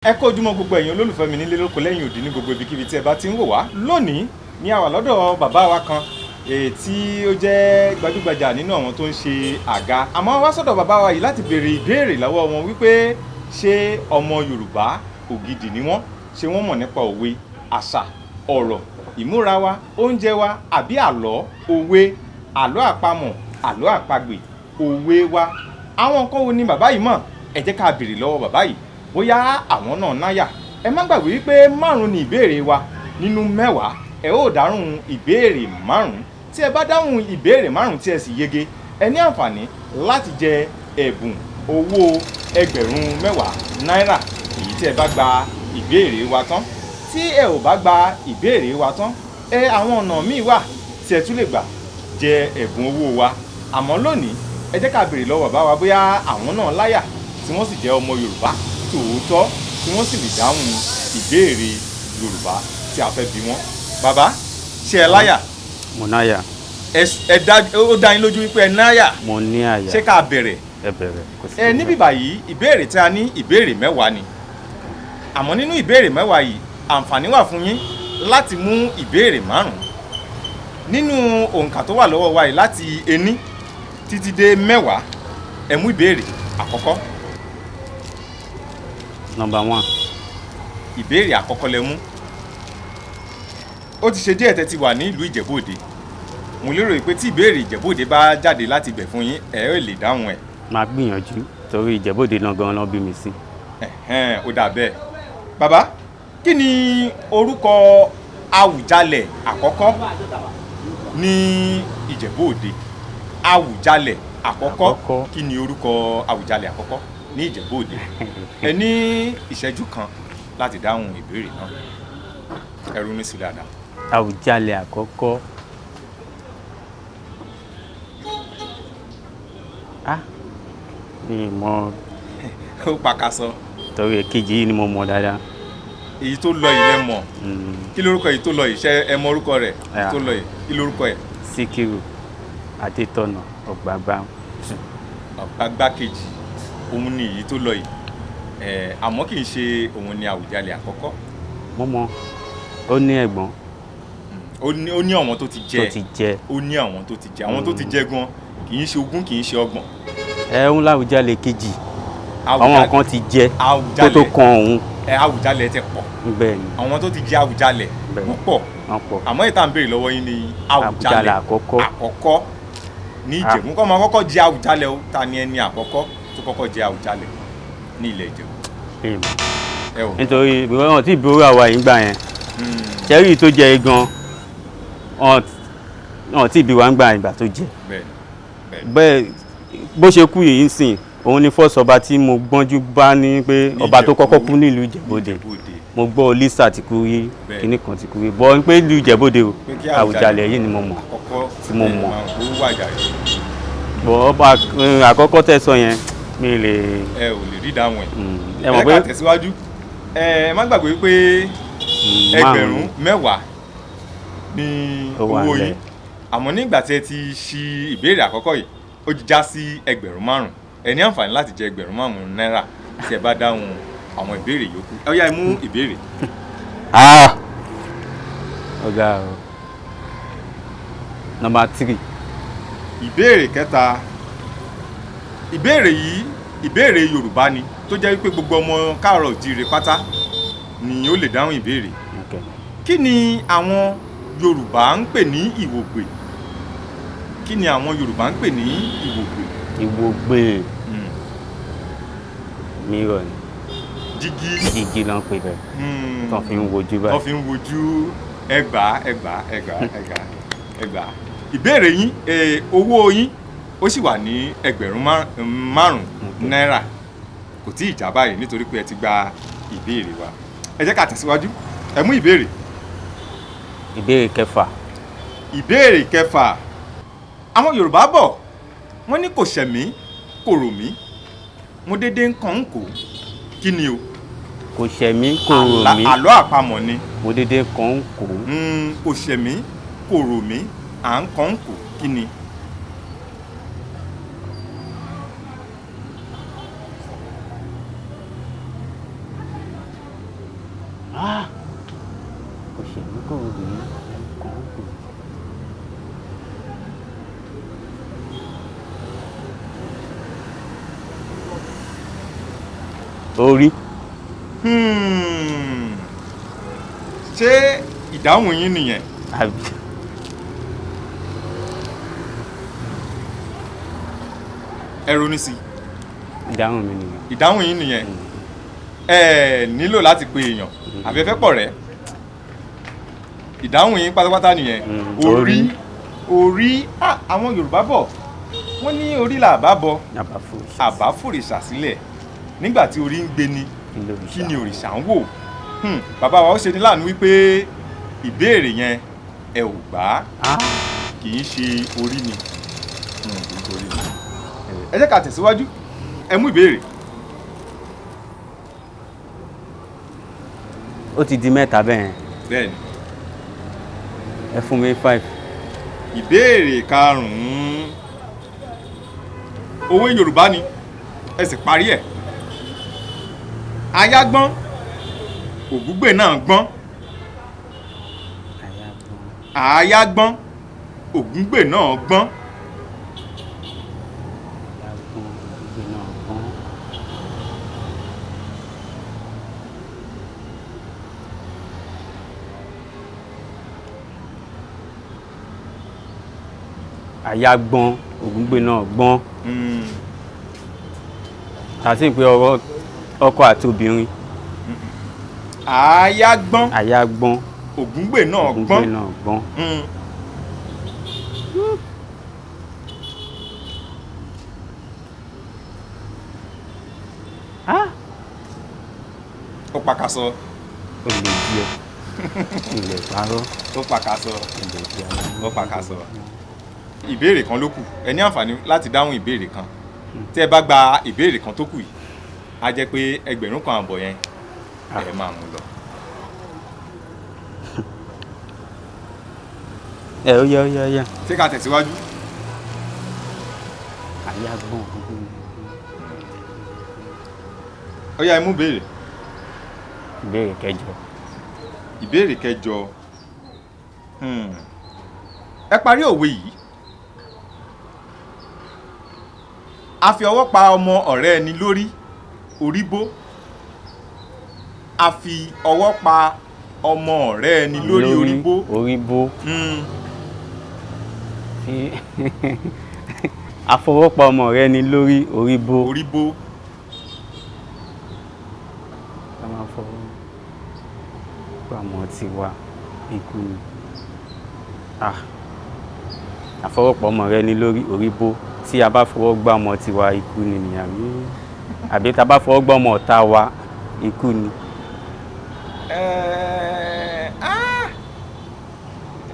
ẹ kú ojúmọ́ gbogbo ẹ̀yin olólùfẹ́ mi nílé lóko lẹ́yìn òdì ní gbogbo ibikíbi tí ẹ bá ti ń wò wá. Lónìí ni a wà lọ́dọ̀ bàbá wa kan tí ó jẹ́ gbajúgbajà nínú àwọn tó ń ṣe àga. Àmọ́ wá sọ́dọ̀ bàbá wa yìí láti béèrè ìbéèrè lọ́wọ́ wọn wípé ṣé ọmọ Yorùbá ògidì ni wọ́n? Ṣé wọ́n mọ̀ nípa òwe, àṣà, ọ̀rọ̀, ìmúra wa, oúnjẹ wa, àbí àlọ́, òwe, àlọ́ àpamọ̀, àlọ́ àpagbè, òwe wa? Àwọn nǹkan wo ni bàbá yìí mọ̀? Ẹ jẹ́ ká béèrè lọ́wọ́ bàbá yìí bóyá àwọn náà náyà. Ẹ má gbàgbé wípé 5 ni ìbéèrè wa nínú 10 ẹ ó dáhùn ìbéèrè 5. Tí ẹ bá dáhùn ìbéèrè 5 tí ẹ sì yege, ẹ ní àǹfààní láti jẹ ẹ̀bùn owó ẹgbẹ̀rún 10 náírà èyí tí ẹ bá gba ìbéèrè wa tán. Tí ẹ ò bá gba ìbéèrè wa tán, àwọn ọ̀nà míì wà tí ẹ tún lè gbà jẹ ẹ̀bùn owó wa. Àmọ́ lónìí ẹ jẹ́ ká béèrè lọ́wọ́ bàbá wa bóyá àwọn náà láyà tí wọ́n sì jẹ́ ọmọ Yorùbá tòótọ́ tí wọ́n sì lè dáhùn ìbéèrè Yorùbá tí a fẹ́ bi wọ́n. Bàbá, ṣé ẹ láyà? Mo náyà. Ó dá yín lójú wípé ẹ náyà? Mo ní àyà. Ṣé ká bẹ̀rẹ̀? Ẹ bẹ̀rẹ̀. Níbí báyìí ìbéèrè tí a ní ìbéèrè 10 ni. Àmọ́ nínú ìbéèrè 10 yìí àǹfààní wà fún yín láti mú ìbéèrè 5. Nínú òǹkà tó wà lọ́wọ́ wa yìí láti 1 títí dé 10, ẹ mú ìbéèrè àkọ́kọ́. Number 1. Ìbéèrè àkọ́kọ́ lẹ mú. Ó ti ṣe díẹ̀ tẹ́ ti wà ní ìlú Ìjẹ̀bú-Òde. Mo lérò pé tí ìbéèrè Ìjẹ̀bú-Òde bá jáde láti bẹ̀ fún yín, ẹ ó lè dáhùn ẹ̀. Màá gbìyànjú torí Ìjẹ̀bú-Òde náà gan-an ló bí mi sí. Ó dà bẹ́ẹ̀. Bàbá, kí ni orúkọ Àwùjalẹ̀ àkọ́kọ́ ní Ìjẹ̀bú-Òde? Àwùjalẹ̀ àkọ́kọ́. Kí ni orúkọ Àwùjalẹ̀ àkọ́kọ́ ní Ìjẹ̀bú-Òde? Ẹ ní ìṣẹ́jú kan láti dáhùn ìbéèrè náà. Ẹ ronú sí dáadáa. Àwùjalẹ̀ àkọ́kọ́. Mi mọ̀. Ó pàkàsọ. Torí èkejì yìí ni mo mọ̀ dáadáa. Èyí tó lọ yìí lẹ mọ̀. Kí lórúkọ èyí tó lọ yìí? Ṣé ẹ mọ orúkọ rẹ̀? Èyí tó lọ yìí, kí lórúkọ ẹ̀? Síkírù Adétọ̀nà Ọ̀gbàgbà. Ọ̀gbàgbà kejì, òun ni èyí tó lọ yìí. Àmọ́ kì í ṣe òun ni Àwùjalẹ̀ àkọ́kọ́. Mo mọ̀. Ó ní ẹ̀gbọ́n. Ó ní àwọn tó ti jẹ. Ó ní àwọn tó ti jẹ. Àwọn tó ti jẹ gan kì í ṣe 20, kì í ṣe 30. Òun l'Àwùjalẹ̀ kejì. Àwọn kan ti jẹ kó tó kan òun. Àwùjalẹ̀ ti pọ̀. Bẹ́ẹ̀ni. Àwọn tó ti jẹ Àwùjalẹ̀ wọ́n pọ̀. Àmọ́ ìta ń béèrè lọ́wọ́ yín ni Àwùjalẹ̀ àkọ́kọ́ ní Ìjẹ̀bú. Kọ́ máa kọ́kọ́ jẹ Àwùjalẹ̀ o. Ta ni ẹni àkọ́kọ́ tó kọ́kọ́ jẹ Àwùjalẹ̀ ní ilẹ̀ Ìjẹ̀bú? Nítorí wọn tí ìbúrò àwa yìí gbà yẹn ṣẹ́rí tó jẹ gan wọn tí ìbí wa ń gbà ìgbà tó jẹ. Bẹ́ẹ̀ bó ṣe kú yìí ń sìn, òun ni first ọba tí mo gbọ́njú bá ní pé ọba tó kọ́kọ́ kú nílùú Ìjẹ̀bú-Òde. Mo gbọ́ Alasa ti kú rí, kíní kan ti kú rí. Bọ́ pé ìlú Ìjẹ̀bú-Òde o, Àwùjalẹ̀ yìí ni mo mọ̀. Tí mo mọ̀. Bọ́ ọba àkọ́kọ́ tẹ́ sọ yẹn mi lè. Ẹ ò lè rí dáhùn ẹ̀. Ẹ mọ̀ pé tẹ̀síwájú. Ẹ má gbàgbé pé ẹgbẹ̀rún 10 ní owó yín. Àmọ́ nígbà tí ẹ ti ṣí ìbéèrè àkọ́kọ́ yìí, ó já sí ẹgbẹ̀rún 5. Ẹ ní àǹfààní láti jẹ ẹgbẹ̀rún 5 náírà tí ẹ bá dáhùn àwọn ìbéèrè yòókù. Ó yá, ẹ mú ìbéèrè. Ọ̀gá o. Number 3. Ìbéèrè kẹta. Ìbéèrè yìí ìbéèrè Yorùbá ni tó jẹ́ wípé gbogbo ọmọ káàárọ̀ oòjíire pátá ni ó lè dáhùn ìbéèrè. Kí ni àwọn Yorùbá ń pè ní ìwògbè? Kí ni àwọn Yorùbá ń pè ní ìwògbè? Ìwògbè. Mirror ni. Jígí ló ń pè bẹ́ẹ̀. Tán fi ń wojú báyìí. Tán fi ń wojú. Ẹgbàá. Ìbéèrè yín, owó yín ó sì wà ní ẹgbẹ̀rún 5 náírà. Kò tí ì já báyìí nítorí pé ẹ ti gba ìbéèrè wa. Ẹ jẹ́ ká tẹ̀síwájú. Ẹ mú ìbéèrè. Ìbéèrè kẹfà. Ìbéèrè kẹfà. Àwọn Yorùbá bọ̀ wọ́n ní kò ṣẹ̀mí kò rò mí, mo dédé ń kàn ń kò. Kí ni o? Kò ṣẹ̀mí kò rò mí. Àlọ́ àpamọ̀ ni. Mo dédé ń kàn ń kò. Kò ṣẹ̀mí kò rò mí, à ń kàn ń kò. Kí ni? òṣèlú kò rí kan kù. Orí. Ṣé ìdáhùn yín nìyẹn? Àbí. Ẹ ronú sí. Ìdáhùn mi nìyẹn. Ìdáhùn yín nìyẹn. Ẹ nílò láti pe èèyàn àbí ẹ fẹ́ pọ̀ rẹ́. Ìdáhùn yín pátápátá nìyẹn. Orí àwọn Yorùbá bọ̀ wọ́n ní orí là bá bọ àbá fòrìṣà sílẹ̀ nígbà tí orí ń gbé ni kí ni òrìṣà ń wò. Bàbá wa ó ṣe ní láàánú wípé ìbéèrè yẹn ẹ ò gbà kì í ṣe orí ni. Ẹ jẹ́ ká tẹ̀síwájú ẹ mú ìbéèrè. Ó ti di mẹ́ta bẹ́ẹ̀. Bẹ́ẹ̀ni. Ẹ fún mi 5. Ìbéèrè karùn-ún òwe Yorùbá ni ẹ sì parí ẹ̀. Aya gbọ́n ògúngbè náà gbọ́n. Aya gbọ́n ògúngbè náà gbọ́n. Aya gbọ́n ògúngbè náà gbọ́n. Àti pé ọ̀rọ̀ ọkọ àti obìnrin. Aya gbọ́n ògúngbè náà gbọ́n. Ó pàkàsọ. Ó lè díẹ̀. Ilẹ̀ parọ́. Ó pàkàsọ. Ó pàkàsọ. Ìbéèrè kan ló kù. Ẹ ní àǹfààní láti dáhùn ìbéèrè kan. Tí ẹ bá gba ìbéèrè kan tó kù yìí, á jẹ́ pé 1,000 kan àbọ̀ yẹn ẹ máa mú lọ. Ó yá. Ṣé ká tẹ̀síwájú? Aya gbọ́n. Ó yá ẹ mú béèrè. Ìbéèrè kẹjọ. Ìbéèrè kẹjọ. Ẹ parí òwe yìí. A fi ọwọ́ pa ọmọ ọ̀rẹ́ ẹni lórí orí bó. A fi ọwọ́ pa ọmọ ọ̀rẹ́ ẹni lórí orí bó. Orí bó. A fọwọ́ pa ọmọ ọ̀rẹ́ ẹni lórí orí bó. Orí bó. A máa fọwọ́ pa ọmọ tiwa ikú ni. A fọwọ́ pa ọmọ ọ̀rẹ́ ẹni lórí orí bó. Tí a bá fọwọ́ gbá ọmọ tiwa ikú ni nìyàwó. Àbí tá a bá fọwọ́ gbá ọmọ ọ̀tá wa ikú ni.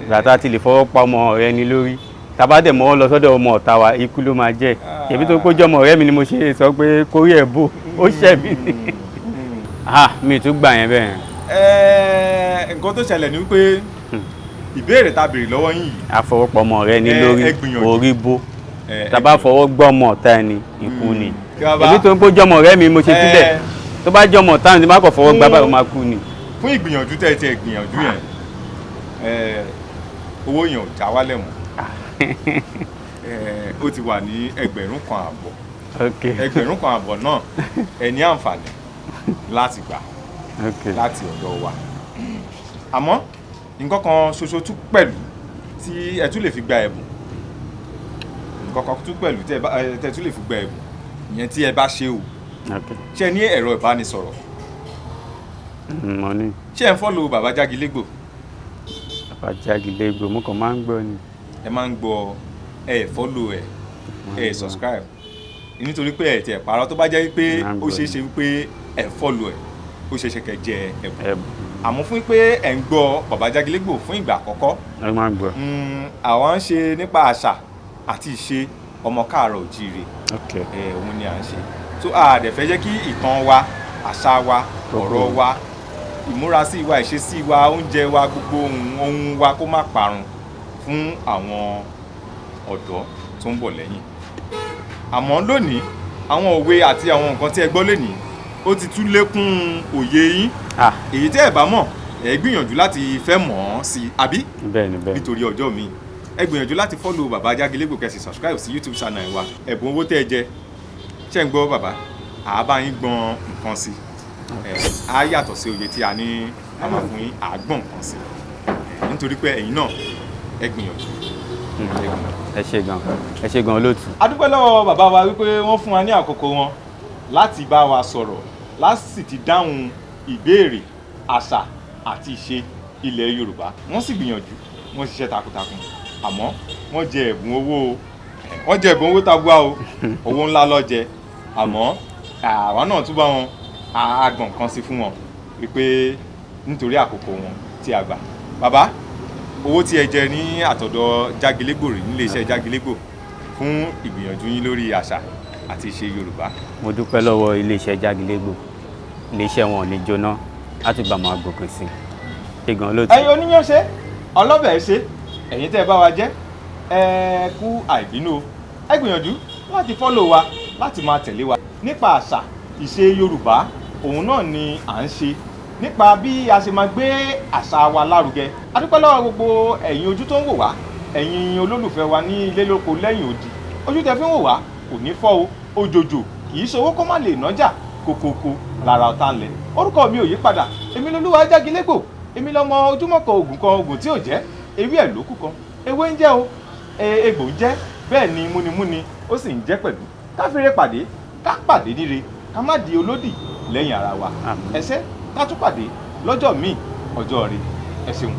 Ìgbà tá a ti lè fọwọ́ pa ọmọ ọ̀rẹ́ ẹni lórí, tá a bá dẹ̀ mọ́ lọ sọ́dọ̀ ọmọ ọ̀tá wa ikú ló máa jẹ́. Ṣèbí tó kójọ́ ọmọ ọ̀rẹ́ mi ni mo ṣe sọ pé kórí ẹ̀ bò ó ṣẹ̀ mí ni. Mi tún gbà yẹn bẹ́ẹ̀. Nǹkan tó ṣẹlẹ̀ ni wípé ìbéèrè tá a béèrè lọ́wọ́ yín yìí. A fọwọ́ pa ọmọ ọ̀rẹ́ ẹni lórí orí bó. Tá a bá fọwọ́ gbọ́ ọmọ ọ̀tá ẹni ikú ni. Èmi tó ń kójọ́ ọmọ ọ̀rẹ́ mi mo ṣe síbẹ̀. Tó bá jẹ́ ọmọ ọ̀tá ẹni má kàn fọwọ́ gbá báyìí ó máa kú ni. Fún ìgbìyànjú tẹ́ ẹ ti gbìyànjú yẹn, owó yẹn ò já wálẹ̀ mọ́. Ó ti wà ní 1,000 kan àbọ̀. 1,000 kan àbọ̀ náà ẹ ní àǹfààní láti gbà láti ọ̀dọ̀ wa. Àmọ́ nǹkan kan ṣoṣo tún pẹ̀lú tí ẹ tún lè fi gba ẹ̀bùn. Nǹkan kan tún pẹ̀lú tí ẹ tún lè fi gba ẹ̀bùn. Ìyẹn tí ẹ bá ṣe o. Ṣé ẹ ní ẹ̀rọ ìbánisọ̀rọ̀? Mo ní. Ṣé ẹ ń follow Babajagilegbo? Babajagilegbo mo kàn máa ń gbọ́ ni. Ẹ máa ń gbọ́ follow ẹ subscribe nítorí pé ẹ tiẹ̀ parọ́ tó bá jẹ́ pé ó ṣeé ṣe wípé ẹ follow ó ṣeé ṣe kẹ́ jẹ ẹ̀bùn. Àmọ́ fún pé ẹ ń gbọ́ Babajagilegbo fún ìgbà àkọ́kọ́. Ẹ máa ń gbọ́. Àwọn ń ṣe nípa àṣà àti ìṣe ọmọ káàárọ̀ òjíire. Òun ni à ń ṣe. So a dẹ̀ fẹ́ jẹ́ kí ìtàn wa, àṣà wa, ọ̀rọ̀ wa, ìmúrasí wa, ìṣesí wa, oúnjẹ wa, gbogbo ohun wa kó má parun fún àwọn ọ̀dọ́ tó ń bọ̀ lẹ́yìn. Àmọ́ lónìí àwọn òwe àti àwọn nǹkan tí ẹ gbọ́ lénìí ó ti tún lékún òye yín èyí tẹ́ ẹ bá mọ̀ ẹ gbìyànjú láti fẹ́ mọ̀ ọ́ sí i àbí nítorí ọjọ́ mi ẹ gbìyànjú láti follow Babajagilegbo kẹ́ sì subscribe sí YouTube channel wa ẹ̀bùn owó tẹ́ ẹ jẹ ṣé ń gbọ́ bàbá àbá yín gbọ́n nǹkan sí á yàtọ̀ sí oye tí a ní a máa fún yín àgbọ̀n nǹkan sí nítorí pé ẹ̀yin náà ẹ gbìyànjú. ẹ ṣé gan olóòtú. a dúpẹ́ lọ́wọ́ bàbá wa wípé wọ́n fún wa ní àkókò wọn láti bá wa sọ̀rọ̀ láti ti dáhùn ìbéèrè àṣà àti ìṣe ilẹ̀ Yorùbá wọ́n sì gbìyànjú wọ́n ṣiṣẹ́ takuntakun àmọ́ wọ́n jẹ ẹ̀bùn owó tabua o owó ńlá ló jẹ àmọ́ àwa náà tún bá wọn àgbọ̀n kan sí fún wọn wípé nítorí àkókò wọn tí a gbà bàbá owó tí ẹ jẹ ní àtọ̀dọ̀ Jagilegbo rí nílé iṣẹ́ Jagilegbo fún ìgbìyànjú yín lórí àṣà àti ìṣe Yorùbá. mo dúpẹ́ lọ́wọ́ ilé iṣẹ́ Jagilegbo ilé iṣẹ́ wọn ò ní jóná láti bá máa gbòkè sí i ṣé gan olóòtú. ẹ̀yin oníyàn ṣe ọlọ́bẹ̀ ṣe ẹ̀yin tẹ́ ẹ bá wa jẹ́ ẹ kú àìbínú ẹ gbìyànjú láti fọ́lọ̀ wa láti máa tẹ̀lé wa nípa àṣà ìṣe Yorùbá òun náà ni à ń ṣe nípa bí a ṣe máa gbé àṣà wa lárugẹ. A dúpẹ́ lọ́wọ́ gbogbo ẹ̀yin ojú tó ń wò wá ẹ̀yin olólùfẹ́ wa ní ilé lóko lẹ́yìn odi ojú tẹ́ fi ń wò wá kò ní fọ́ o òjòjò kì í ṣowó kó má lè nájà kòkòkò lára ọ̀tá ńlẹ̀. Orúkọ mi ò yí padà èmi lolúwa Jagilegbo èmi lọmọ ojúmọ́ kan oògùn tí ò jẹ́ ewé ẹ̀ lókù kan ewé ń jẹ́ o egbò ń jẹ́ bẹ́ẹ̀ ni múnimúni ó sì ń jẹ́ pẹ̀lú káfíńrẹ́ pàdé ká pàdé níre ká má di olódì lẹ́yìn ara wa ẹsẹ́ ká tún pàdé lọ́jọ́ míì ọjọ́ rẹ̀ ẹ ṣeun.